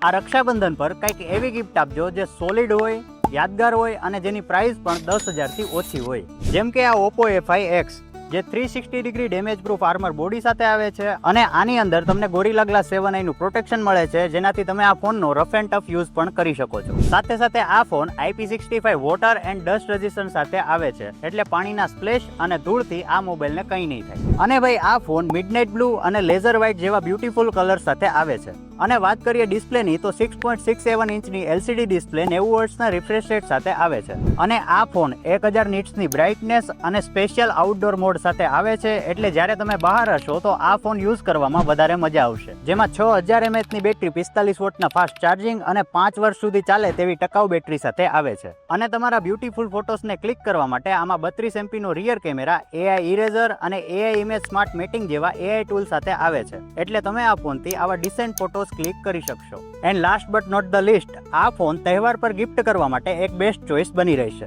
આ રક્ષાબંધન પર કંઈક એવી ગિફ્ટ આપજો જે સોલિડ હોય, યાદગાર હોય અને જેની પ્રાઇસ પણ 10,000થી ઓછી હોય. જેમ કે આ Oppo A5X જે 360 degree damage proof armour body સાથે આવે છે અને આની અંદર તમને Gorilla Glass 7i નું પ્રોટેક્શન મળે છે, જેનાથી તમે આ ફોનનો રફ એન્ડ ટફ યુઝ પણ કરી શકો છો. સાથે સાથે આ phone IP65 water and dust resistance સાથે આવે છે, એટલે પાણીના સ્પ્લેશ અને ધૂળથી આ મોબાઈલને કંઈ નહીં થાય. અને ભાઈ આ ફોન મિડનાઇટ બ્લુ અને લેઝર વ્હાઇટ જેવા બ્યુટીફુલ કલર સાથે આવે છે. અને વાત કરીએ ડિસ્પ્લેની તો 6.67 ઇંચની LCD ડિસ્પ્લે 90 વોટ્સના રિફ્રેશ રેટ સાથે આવે છે. અને આ ફોન 1000 નિટ્સની બ્રાઇટનેસ અને સ્પેશિયલ આઉટડોર મોડ સાથે આવે છે, એટલે જ્યારે તમે બહાર હશો તો આ ફોન યુઝ કરવામાં વધારે મજા આવશે. જેમાં 6000 mAhની બેટરી 45 વોટના ફાસ્ટ ચાર્જિંગ અને 5 વર્ષ સુધી ચાલે તેવી ટકાઉ બેટરી સાથે આવે છે. અને તમારા બ્યુટીફુલ ફોટોસને ક્લિક કરવા માટે આમાં 32 MP નો રિયર કેમેરા, AI ઇરેઝર અને AI ઇમેજ સ્માર્ટ મેટિંગ જેવા AI ટૂલ સાથે આવે છે, એટલે તમે આ ફોનથી આવા ડિસેન્ટ ફોટોસ ક્લિક કરી શકશો. And last but not the least, આ ફોન તહેવાર પર ગિફ્ટ કરવા માટે એક બેસ્ટ ચોઇસ બની રહેશે.